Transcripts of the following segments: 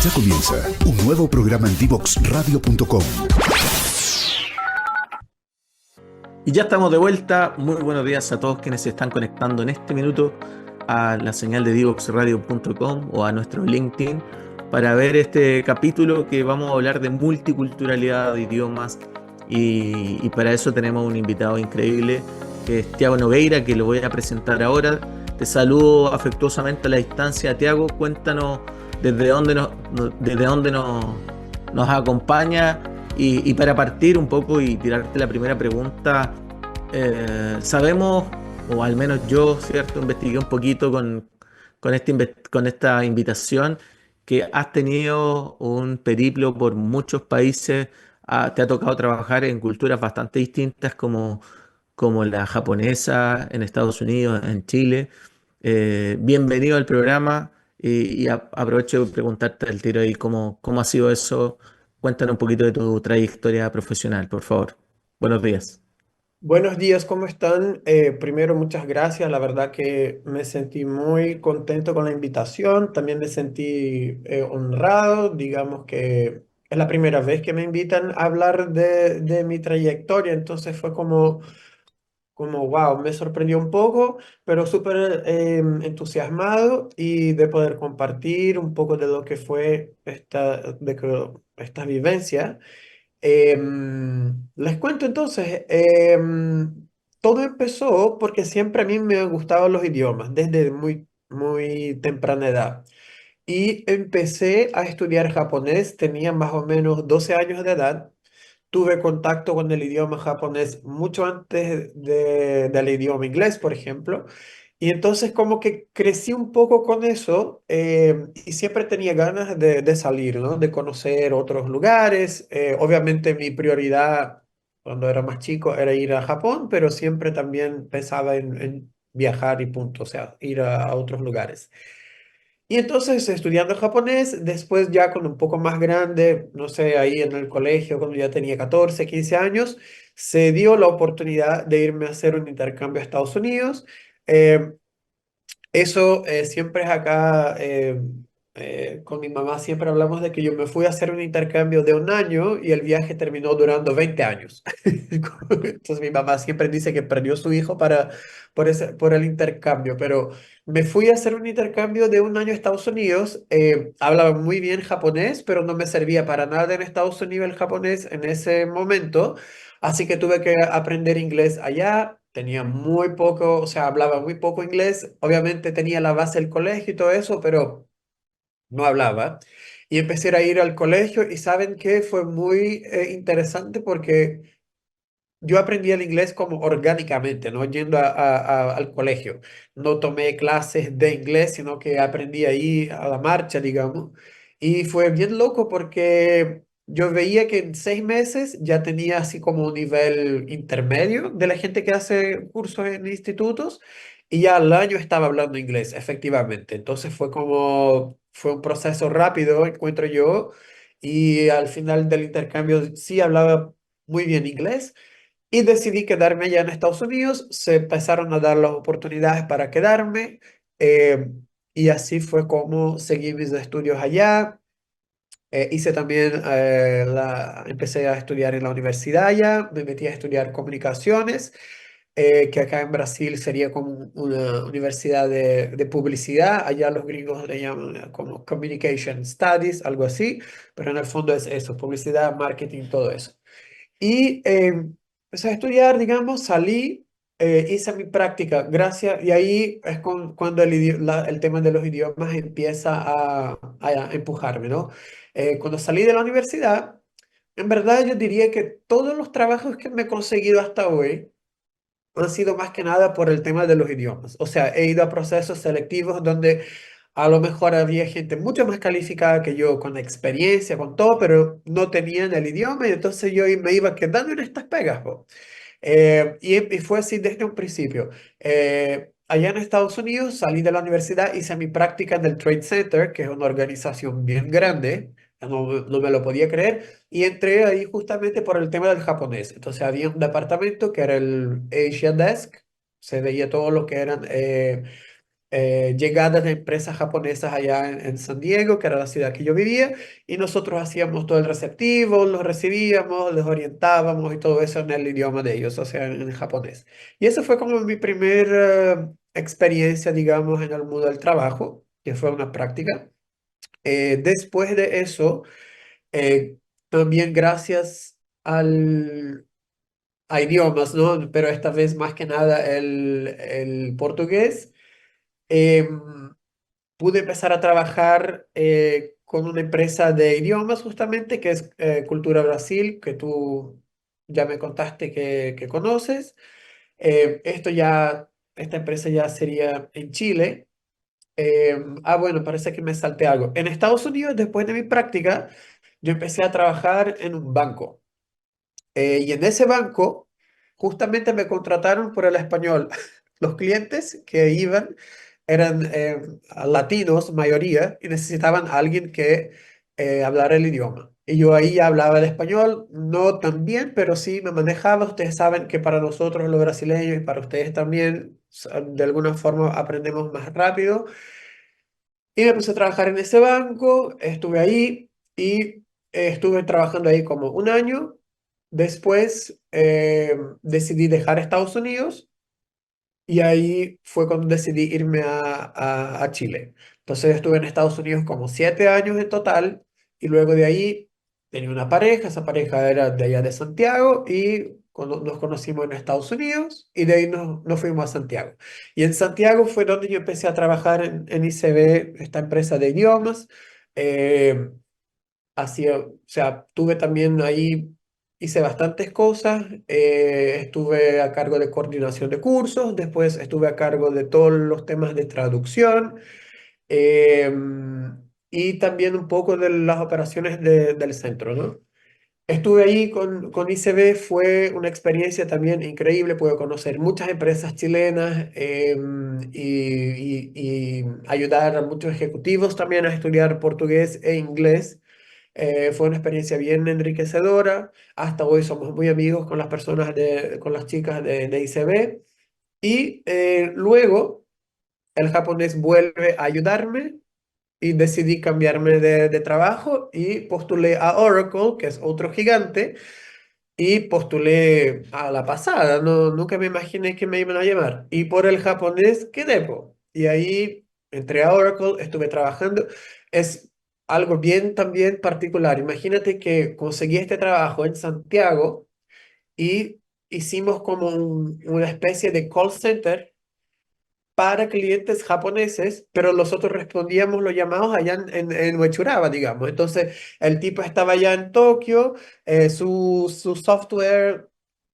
Ya comienza un nuevo programa en divoxradio.com. Y ya estamos de vuelta. Muy buenos días a todos quienes se están conectando en este minuto a la señal de divoxradio.com o a nuestro LinkedIn para ver este capítulo que vamos a hablar de multiculturalidad de idiomas y para eso tenemos un invitado increíble que es Tiago Nogueira, que lo voy a presentar ahora. Te saludo afectuosamente a la distancia. Tiago, cuéntanos desde dónde nos acompaña y para partir un poco y tirarte la primera pregunta, sabemos, o al menos yo, ¿cierto? Investigué un poquito con esta invitación, que has tenido un periplo por muchos países, te ha tocado trabajar en culturas bastante distintas como la japonesa, en Estados Unidos, en Chile. Bienvenido al programa y aprovecho de preguntarte al tiro ahí cómo ha sido eso. Cuéntanos un poquito de tu trayectoria profesional, por favor. Buenos días. Buenos días, ¿cómo están? Primero, muchas gracias. La verdad que me sentí muy contento con la invitación. También me sentí honrado. Digamos que es la primera vez que me invitan a hablar de mi trayectoria. Entonces fue como, wow, me sorprendió un poco, pero súper entusiasmado y de poder compartir un poco de lo que fue esta vivencia. Les cuento entonces, todo empezó porque siempre a mí me gustaban los idiomas desde muy, muy temprana edad. Y empecé a estudiar japonés, tenía más o menos 12 años de edad. Tuve contacto con el idioma japonés mucho antes del idioma inglés, por ejemplo. Y entonces como que crecí un poco con eso y siempre tenía ganas de salir, ¿no? De conocer otros lugares. Obviamente mi prioridad cuando era más chico era ir a Japón, pero siempre también pensaba en viajar y punto, o sea, ir a otros lugares. Y entonces estudiando japonés, después ya con un poco más grande, no sé, ahí en el colegio, cuando ya tenía 14 15 años, se dio la oportunidad de irme a hacer un intercambio a Estados Unidos. Eh, Eso siempre es acá, con mi mamá siempre hablamos de que yo me fui a hacer un intercambio de un año y el viaje terminó durando 20 años. Entonces mi mamá siempre dice que perdió su hijo por el intercambio, pero me fui a hacer un intercambio de un año a Estados Unidos. Hablaba muy bien japonés, pero no me servía para nada en Estados Unidos el japonés en ese momento. Así que tuve que aprender inglés allá. Tenía muy poco, o sea, hablaba muy poco inglés. Obviamente tenía la base del colegio y todo eso, pero no hablaba. Y empecé a ir al colegio y saben que fue muy interesante porque yo aprendí el inglés como orgánicamente, no yendo al colegio. No tomé clases de inglés, sino que aprendí ahí a la marcha, digamos. Y fue bien loco porque yo veía que en 6 meses ya tenía así como un nivel intermedio de la gente que hace cursos en institutos y ya al año estaba hablando inglés, efectivamente. Entonces fue un proceso rápido, encuentro yo. Y al final del intercambio sí hablaba muy bien inglés y decidí quedarme allá en Estados Unidos. Se empezaron a dar las oportunidades para quedarme eh, y así fue como seguí mis estudios allá. Hice también, empecé a estudiar en la universidad allá, me metí a estudiar comunicaciones, que acá en Brasil sería como una universidad de publicidad. Allá los gringos le llaman como Communication Studies, algo así, pero en el fondo es eso, publicidad, marketing, todo eso. Y empecé a estudiar, digamos, salí, hice mi práctica, gracias, y ahí es cuando el tema de los idiomas empieza a empujarme, ¿no? Cuando salí de la universidad, en verdad yo diría que todos los trabajos que me he conseguido hasta hoy han sido más que nada por el tema de los idiomas. O sea, he ido a procesos selectivos donde a lo mejor había gente mucho más calificada que yo, con experiencia, con todo, pero no tenían el idioma y entonces yo me iba quedando en estas pegas, po. Y fue así desde un principio. Allá en Estados Unidos salí de la universidad, hice mi práctica en el Trade Center, que es una organización bien grande, no me lo podía creer, y entré ahí justamente por el tema del japonés. Entonces había un departamento que era el Asia Desk, se veía todo lo que eran llegadas de empresas japonesas allá en San Diego, que era la ciudad que yo vivía, y nosotros hacíamos todo el receptivo, los recibíamos, les orientábamos y todo eso en el idioma de ellos, o sea, en japonés. Y eso fue como mi primera experiencia, digamos, en el mundo del trabajo, que fue una práctica. Después de eso, eh, también gracias a idiomas, ¿no? Pero esta vez más que nada el portugués. em, Pude empezar a trabajar con una empresa de idiomas justamente, que es Cultura Brasil, que tú ya me contaste que conoces. Esta empresa ya sería en Chile. Bueno, parece que me salté algo. En Estados Unidos, después de mi práctica, yo empecé a trabajar en un banco. Y en ese banco, justamente me contrataron por el español. Los clientes que iban eran latinos, mayoría, y necesitaban a alguien que hablara el idioma. Y yo ahí hablaba el español, no tan bien, pero sí me manejaba. Ustedes saben que para nosotros los brasileños y para ustedes también, de alguna forma aprendemos más rápido. Y me puse a trabajar en ese banco, estuve ahí y estuve trabajando ahí como un año. Después decidí dejar Estados Unidos y ahí fue cuando decidí irme a Chile. Entonces estuve en Estados Unidos como 7 años en total y luego de ahí tenía una pareja, esa pareja era de allá de Santiago y cuando nos conocimos en Estados Unidos y de ahí nos fuimos a Santiago. Y en Santiago fue donde yo empecé a trabajar en ICB, esta empresa de idiomas. Eh, o sea, tuve también ahí, hice bastantes cosas, estuve a cargo de coordinación de cursos, después estuve a cargo de todos los temas de traducción y también un poco de las operaciones del centro, ¿no? Estuve ahí con ICB, fue una experiencia también increíble, pude conocer muchas empresas chilenas y ayudar a muchos ejecutivos también a estudiar portugués e inglés. Fue una experiencia bien enriquecedora. Hasta hoy somos muy amigos con las personas con las chicas de ICB. Y luego el japonés vuelve a ayudarme y decidí cambiarme de trabajo y postulé a Oracle, que es otro gigante, y postulé a la pasada. No, nunca me imaginé que me iban a llamar. Y por el japonés quedé, po. Y ahí entré a Oracle, estuve trabajando. Es algo bien también particular. Imagínate que conseguí este trabajo en Santiago y hicimos como una especie de call center para clientes japoneses, pero nosotros respondíamos los llamados allá en Uechuraba, digamos. Entonces, el tipo estaba allá en Tokio, su software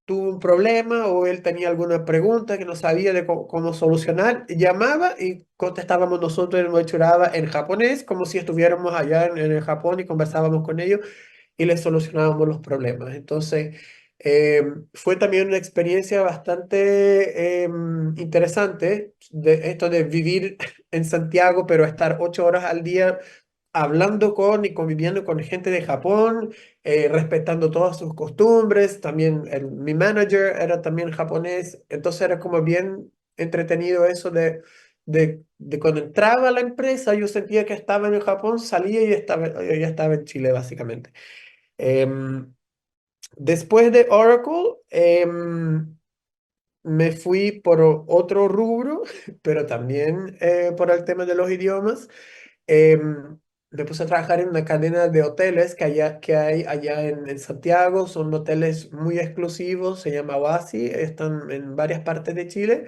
tuvo un problema o él tenía alguna pregunta que no sabía de cómo solucionar, llamaba y contestábamos nosotros en Uechuraba en japonés, como si estuviéramos allá en el Japón y conversábamos con ellos y les solucionábamos los problemas. Entonces, fue también una experiencia bastante interesante de esto de vivir en Santiago, pero estar 8 horas al día hablando con y conviviendo con gente de Japón, respetando todas sus costumbres. También mi manager era también japonés, entonces era como bien entretenido eso de cuando entraba a la empresa, yo sentía que estaba en el Japón, salía y ya estaba en Chile, básicamente. Em, Después de Oracle, me fui por otro rubro, pero también por el tema de los idiomas. Em, Me puse a trabajar en una cadena de hoteles que hay allá en Santiago. Son hoteles muy exclusivos, se llama Oasi, están en varias partes de Chile.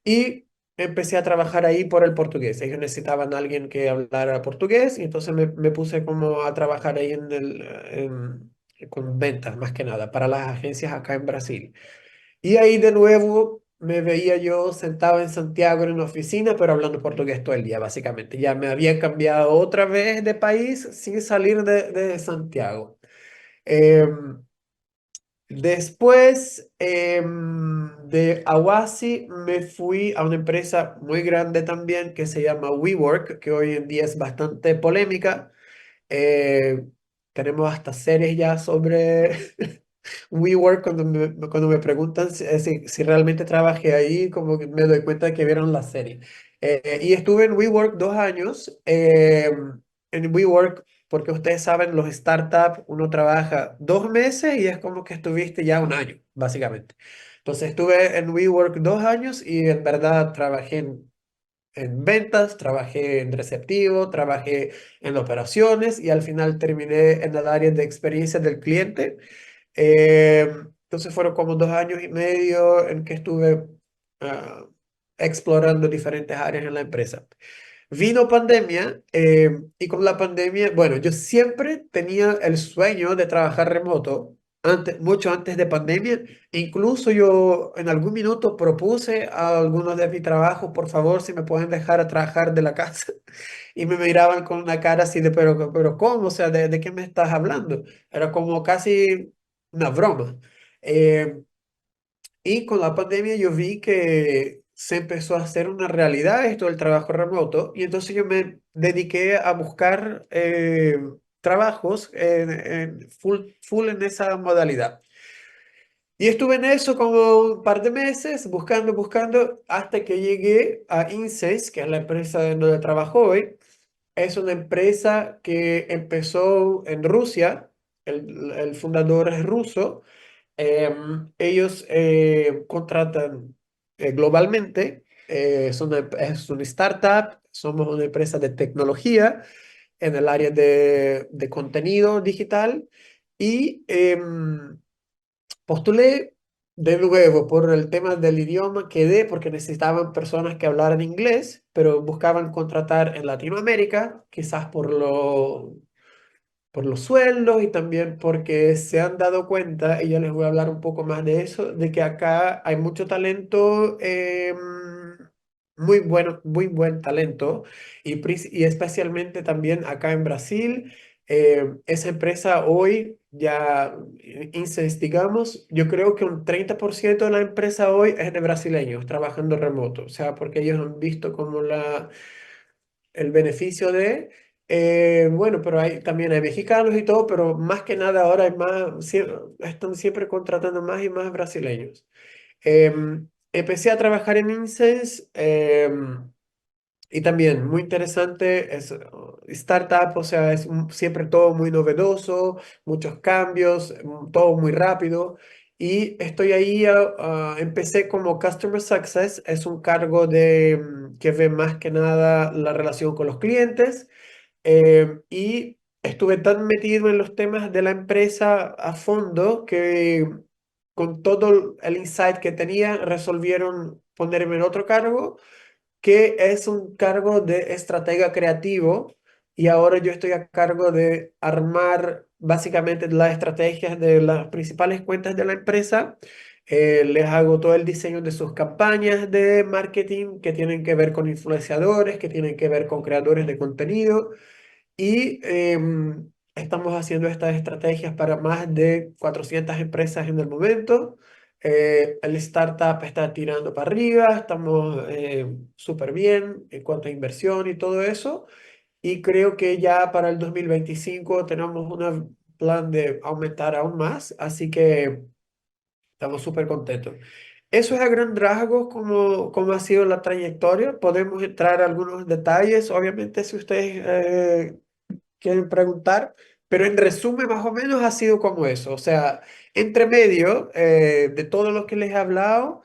Y empecé a trabajar ahí por el portugués. Ellos necesitaban a alguien que hablara portugués y entonces me puse como a trabajar ahí con ventas más que nada para las agencias acá en Brasil. Y ahí de nuevo me veía yo sentado en Santiago en una oficina, pero hablando portugués todo el día, básicamente. Ya me había cambiado otra vez de país sin salir de Santiago. Em, Después de Awasi me fui a una empresa muy grande también que se llama WeWork, que hoy en día es bastante polémica. Eh, Tenemos hasta series ya sobre WeWork cuando me preguntan si realmente trabajé ahí, como que me doy cuenta de que vieron la serie. Y estuve en WeWork 2 años. En WeWork, porque ustedes saben, los startups, uno trabaja 2 meses y es como que estuviste ya un año, básicamente. Entonces estuve en WeWork 2 años y en verdad trabajé en ventas, trabajé en receptivo, trabajé en operaciones y al final terminé en el área de experiencia del cliente. Entonces fueron como 2 años y medio en que estuve ah, explorando diferentes áreas en la empresa. Vino pandemia y con la pandemia, bueno, yo siempre tenía el sueño de trabajar remoto, mucho antes de pandemia. Incluso yo en algún minuto propuse a algunos de mi trabajo, por favor, si me pueden dejar a trabajar de la casa. Y me miraban con una cara así de, pero ¿cómo? O sea, ¿de qué me estás hablando? Era como casi una broma. Eh, y con la pandemia yo vi que se empezó a hacer una realidad esto del trabajo remoto y entonces yo me dediqué a buscar trabajos full en esa modalidad. Y estuve en eso como un par de meses, buscando, hasta que llegué a Insense, que es la empresa en donde trabajo hoy. Es una empresa que empezó en Rusia, el fundador es ruso. Ellos contratan globalmente, es una startup, somos una empresa de tecnología en el área de contenido digital y postulé de nuevo por el tema del idioma, quedé porque necesitaban personas que hablaran inglés, pero buscaban contratar en Latinoamérica, quizás por los sueldos y también porque se han dado cuenta, y ya les voy a hablar un poco más de eso, de que acá hay mucho talento, muy bueno, muy buen talento, y especialmente también acá en Brasil. Esa empresa hoy ya, Insense, digamos, yo creo que un 30% de la empresa hoy es de brasileños trabajando remoto, o sea, porque ellos han visto como el beneficio de, bueno, pero también hay mexicanos y todo, pero más que nada ahora hay más, están siempre contratando más y más brasileños. Empecé a trabajar en Incense y también muy interesante, es startup, o sea, es siempre todo muy novedoso, muchos cambios, todo muy rápido. Y estoy ahí, empecé como Customer Success, es un cargo que ve más que nada la relación con los clientes. Y estuve tan metido en los temas de la empresa a fondo que con todo el insight que tenía resolvieron ponerme en otro cargo, que es un cargo de estratega creativo, y ahora yo estoy a cargo de armar básicamente las estrategias de las principales cuentas de la empresa. Les hago todo el diseño de sus campañas de marketing que tienen que ver con influenciadores, que tienen que ver con creadores de contenido, y estamos haciendo estas estrategias para más de 400 empresas en el momento. El startup está tirando para arriba, estamos súper bien en cuanto a inversión y todo eso. Y creo que ya para el 2025 tenemos un plan de aumentar aún más, así que estamos súper contentos. Eso es a gran rasgos como ha sido la trayectoria. Podemos entrar a algunos detalles, obviamente, si ustedes quieren preguntar, pero en resumen más o menos ha sido como eso. O sea, entre medio de todo lo que les he hablado,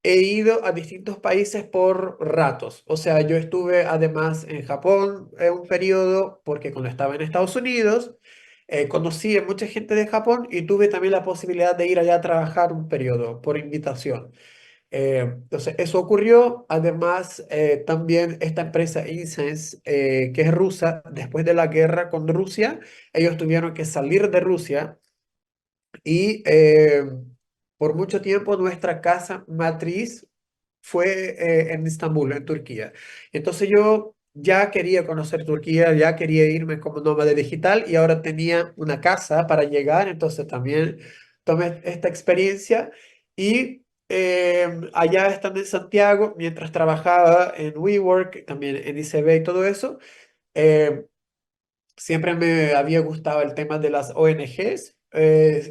he ido a distintos países por ratos. O sea, yo estuve además en Japón un periodo, porque cuando estaba en Estados Unidos, conocí a mucha gente de Japón y tuve también la posibilidad de ir allá a trabajar un periodo por invitación. Entonces, eso ocurrió. Además, también esta empresa Incense, que es rusa, después de la guerra con Rusia, ellos tuvieron que salir de Rusia y por mucho tiempo nuestra casa matriz fue en Estambul, en Turquía. Entonces yo ya quería conocer Turquía, ya quería irme como nómada digital y ahora tenía una casa para llegar, entonces también tomé esta experiencia y allá estando en Santiago, mientras trabajaba en WeWork, también en ICB y todo eso, eh, siempre me había gustado el tema de las ONGs,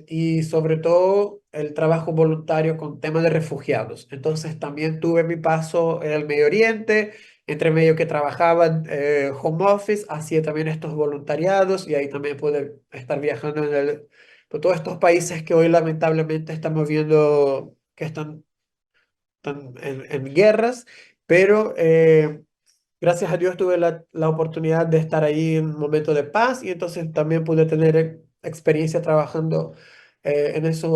y sobre todo el trabajo voluntario con temas de refugiados. Entonces también tuve mi paso en el Medio Oriente, entre medio que trabajaba home office, hacía también estos voluntariados y ahí también pude estar viajando por todos estos países que hoy lamentablemente estamos viendo que están en guerras, pero gracias a Dios tuve la oportunidad de estar ahí en un momento de paz y entonces también pude tener experiencia trabajando en esas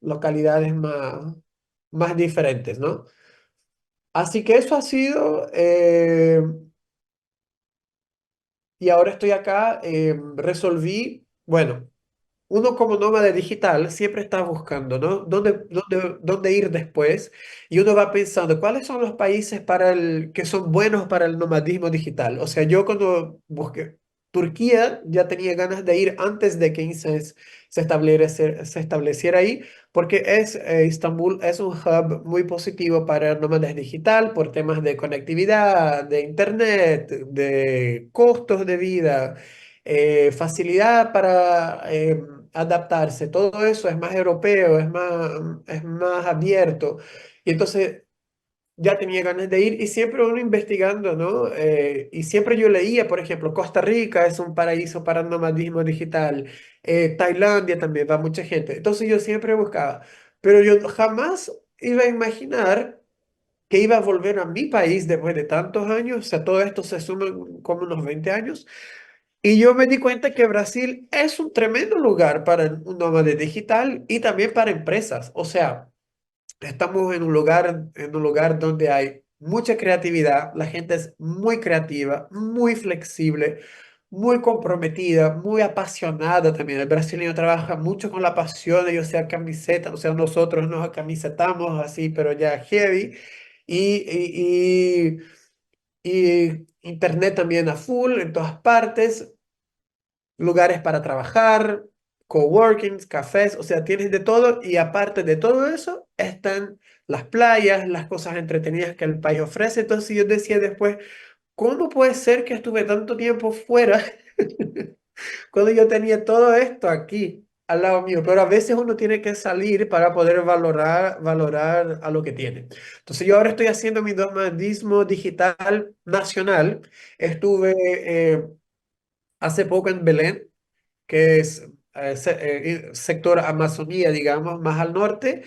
localidades más diferentes, ¿no? Así que eso ha sido, y ahora estoy acá, resolví, bueno. Uno como nómada digital siempre está buscando, ¿no? ¿Dónde ir después? Y uno va pensando, ¿cuáles son los países que son buenos para el nomadismo digital? O sea, yo cuando busqué Turquía ya tenía ganas de ir antes de que INSEE se estableciera ahí, porque Estambul es un hub muy positivo para nómadas digital por temas de conectividad, de internet, de costos de vida, facilidad para adaptarse, todo eso es más europeo, es más abierto. Y entonces ya tenía ganas de ir y siempre uno investigando, ¿no? Y siempre yo leía, por ejemplo, Costa Rica es un paraíso para el nomadismo digital, Tailandia también va mucha gente. Entonces yo siempre buscaba, pero yo jamás iba a imaginar que iba a volver a mi país después de tantos años, o sea, todo esto se suma como unos 20 años, y yo me di cuenta que Brasil es un tremendo lugar para un nómada digital y también para empresas. O sea, estamos en un lugar donde hay mucha creatividad, la gente es muy creativa, muy flexible, muy comprometida, muy apasionada también. El brasileño trabaja mucho con la pasión, ellos se camiseta, o sea, nosotros nos camisetamos así, pero ya heavy. Y internet también a full en todas partes, lugares para trabajar, coworkings, cafés, o sea, tienes de todo y aparte de todo eso están las playas, las cosas entretenidas que el país ofrece. Entonces yo decía después, ¿cómo puede ser que estuve tanto tiempo fuera cuando yo tenía todo esto aquí al lado mío? Pero a veces uno tiene que salir para poder valorar a lo que tiene. Entonces yo ahora estoy haciendo mi nomadismo digital nacional. Estuve hace poco en Belén, que es sector Amazonía, digamos, más al norte,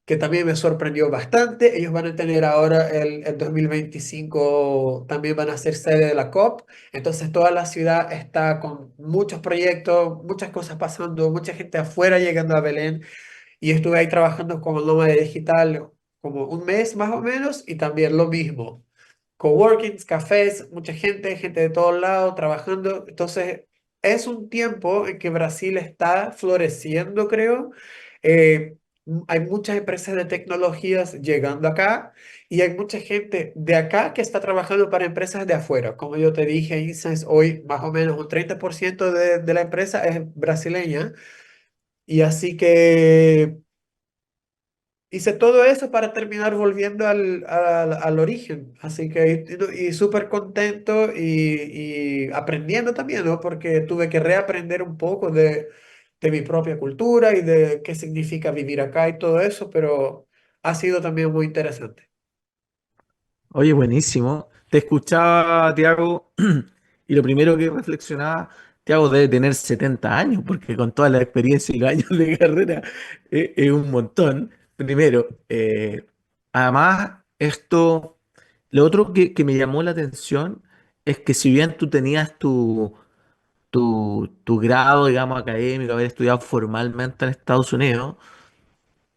que también me sorprendió bastante. Ellos van a tener ahora el 2025, también van a ser sede de la COP. Entonces toda la ciudad está con muchos proyectos, muchas cosas pasando, mucha gente afuera llegando a Belén. Y estuve ahí trabajando como nómada digital como un mes más o menos y también lo mismo. Coworkings, cafés, mucha gente, gente de todos lados trabajando. Entonces, es un tiempo en que Brasil está floreciendo, creo. Hay muchas empresas de tecnologías llegando acá y hay mucha gente de acá que está trabajando para empresas de afuera. Como yo te dije, Insights hoy más o menos un 30% de la empresa es brasileña. Y así que hice todo eso para terminar volviendo al origen. Así que, y súper contento y aprendiendo también, ¿no? Porque tuve que reaprender un poco de mi propia cultura y de qué significa vivir acá y todo eso, pero ha sido también muy interesante. Oye, buenísimo. Te escuchaba, Tiago, y lo primero que reflexionaba, Tiago debe tener 70 años, porque con toda la experiencia y los años de carrera es un montón. Primero, además, lo otro que me llamó la atención es que si bien tú tenías tu grado, digamos, académico, haber estudiado formalmente en Estados Unidos,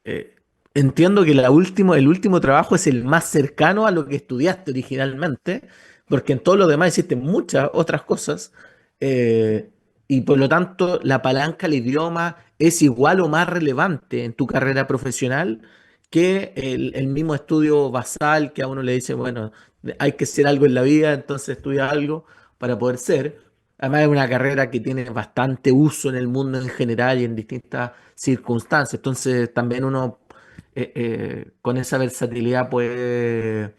eh, entiendo que el último trabajo es el más cercano a lo que estudiaste originalmente, porque en todo lo demás hiciste muchas otras cosas, eh, y por lo tanto la palanca al idioma es igual o más relevante en tu carrera profesional que el mismo estudio basal que a uno le dice, bueno, hay que ser algo en la vida, entonces estudia algo para poder ser. Además es una carrera que tiene bastante uso en el mundo en general y en distintas circunstancias. Entonces también uno con esa versatilidad puede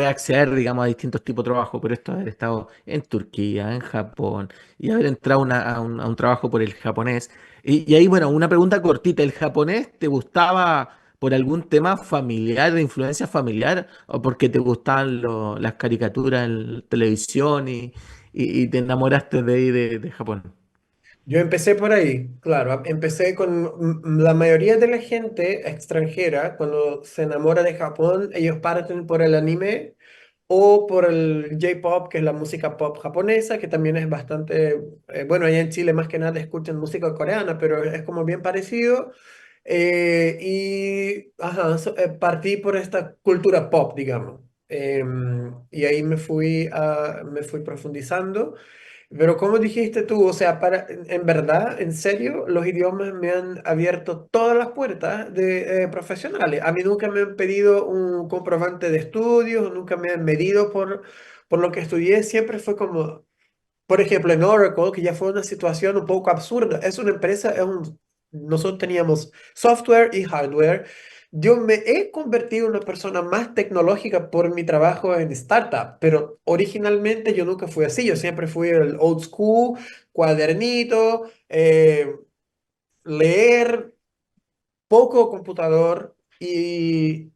acceder, digamos, a distintos tipos de trabajo. Pero esto haber estado en Turquía, en Japón y haber entrado a un trabajo por el japonés. Y ahí, bueno, una pregunta cortita. ¿El japonés te gustaba por algún tema familiar, de influencia familiar, o porque te gustaban las caricaturas en televisión y te enamoraste de ahí de Japón? Yo empecé por ahí, claro, empecé con la mayoría de la gente extranjera, cuando se enamora de Japón, ellos parten por el anime o por el J-pop, que es la música pop japonesa, que también es bastante, bueno, allá en Chile más que nada escuchan música coreana, pero es como bien parecido. Y ajá, partí por esta cultura pop, digamos. Y ahí me fui profundizando. Pero como dijiste tú, o sea, en verdad, en serio, los idiomas me han abierto todas las puertas de profesionales. A mí nunca me han pedido un comprobante de estudios, nunca me han medido por lo que estudié, siempre fue como, por ejemplo, en Oracle, que ya fue una situación un poco absurda. Es una empresa, nosotros teníamos software y hardware. Yo me he convertido en una persona más tecnológica por mi trabajo en startup, pero originalmente yo nunca fui así. Yo siempre fui el old school, cuadernito, leer, poco computador y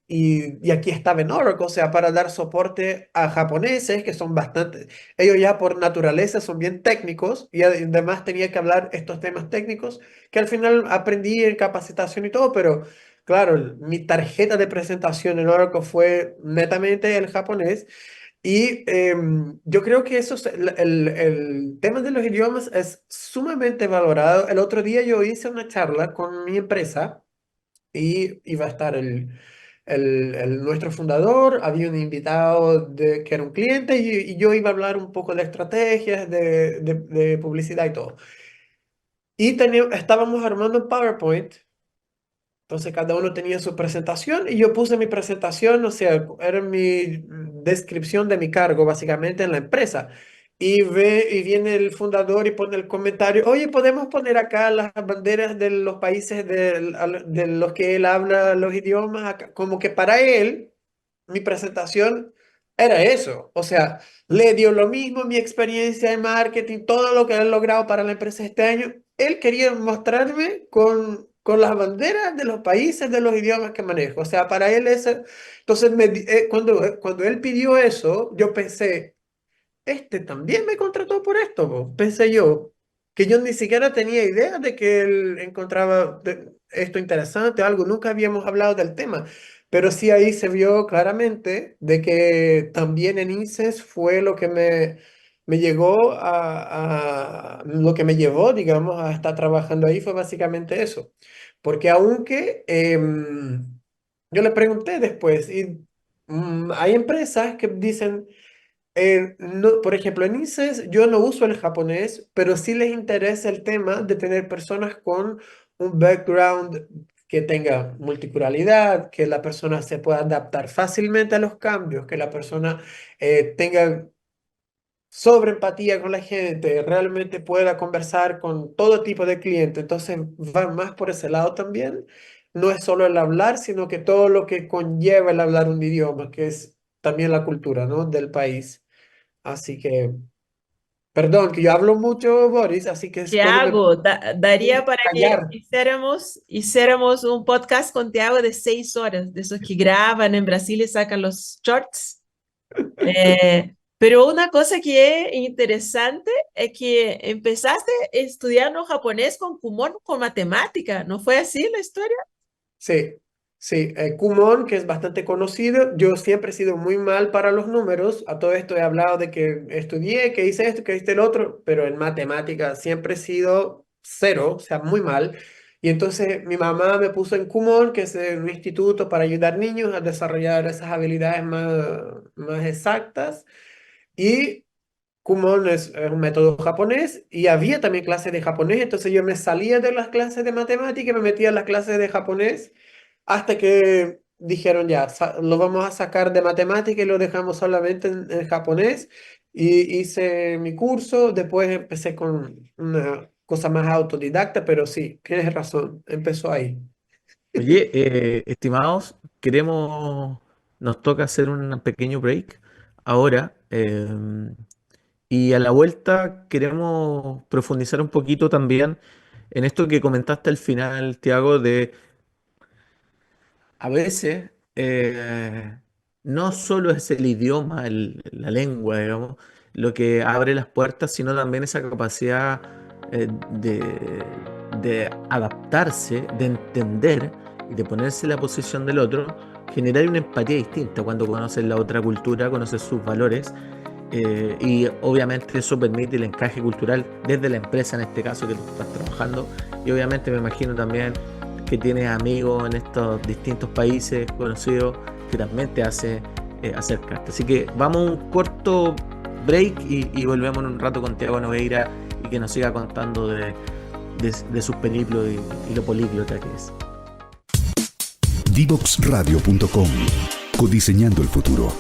aquí estaba en Oracle, o sea, para dar soporte a japoneses que son bastante, ellos ya por naturaleza son bien técnicos y además tenía que hablar estos temas técnicos que al final aprendí en capacitación y todo, pero claro, mi tarjeta de presentación en Oracle fue netamente el japonés. Y yo creo que el tema de los idiomas es sumamente valorado. El otro día yo hice una charla con mi empresa y iba a estar nuestro fundador, había un invitado que era un cliente y yo iba a hablar un poco de estrategias, de publicidad y todo. Y estábamos armando un PowerPoint, entonces cada uno tenía su presentación y yo puse mi presentación, o sea, era mi descripción de mi cargo básicamente en la empresa. Y viene el fundador y pone el comentario, oye, podemos poner acá las banderas de los países de los que él habla los idiomas, como que para él mi presentación era eso. O sea, le dio lo mismo mi experiencia en marketing, todo lo que he logrado para la empresa este año. Él quería mostrarme con las banderas de los países, de los idiomas que manejo. O sea, para él eso. Entonces, cuando él pidió eso, yo pensé, este también me contrató por esto, po. Pensé yo, que yo ni siquiera tenía idea de que él encontraba esto interesante o algo, nunca habíamos hablado del tema, pero sí ahí se vio claramente de que también en INSES fue lo que me llegó lo que me llevó, digamos, a estar trabajando ahí fue básicamente eso, porque aunque yo le pregunté después, y hay empresas que dicen no, por ejemplo, en ICES yo no uso el japonés, pero sí les interesa el tema de tener personas con un background que tenga multiculturalidad, que la persona se pueda adaptar fácilmente a los cambios, que la persona tenga sobre empatía con la gente, realmente pueda conversar con todo tipo de clientes. Entonces va más por ese lado también. No es solo el hablar, sino que todo lo que conlleva el hablar un idioma, que es también la cultura, ¿no? del país. Así que, perdón, que yo hablo mucho, Boris, así que es cuando me Tiago, daría puedo para que callar. hiciéramos un podcast con Tiago de 6 horas, de esos que graban en Brasil y sacan los shorts. Pero una cosa que es interesante es que empezaste estudiando japonés con Kumon, con matemática, ¿no fue así la historia? Sí, sí, Kumon, que es bastante conocido, yo siempre he sido muy mal para los números, a todo esto he hablado de que estudié, que hice esto, que hice el otro, pero en matemática siempre he sido cero, o sea, muy mal. Y entonces mi mamá me puso en Kumon, que es un instituto para ayudar niños a desarrollar esas habilidades más exactas. Y Kumon es un método japonés y había también clases de japonés, entonces yo me salía de las clases de matemática y me metía a las clases de japonés hasta que dijeron ya, lo vamos a sacar de matemática y lo dejamos solamente en japonés. Y hice mi curso, después empecé con una cosa más autodidacta, pero sí, tienes razón, empezó ahí. Oye, estimados, nos toca hacer un pequeño break ahora. Y a la vuelta queremos profundizar un poquito también en esto que comentaste al final, Tiago, de a veces no solo es el idioma, la lengua, digamos, lo que abre las puertas, sino también esa capacidad de adaptarse, de entender y de ponerse en la posición del otro, generar una empatía distinta cuando conoces la otra cultura, conoces sus valores. Y obviamente eso permite el encaje cultural desde la empresa, en este caso que tú estás trabajando, y obviamente me imagino también que tienes amigos en estos distintos países conocidos que también te hace acercarte. Así que vamos a un corto break y volvemos en un rato con Thiago Nogueira y que nos siga contando de sus periplos y lo políglota que es. Divoxradio.com. Codiseñando el futuro.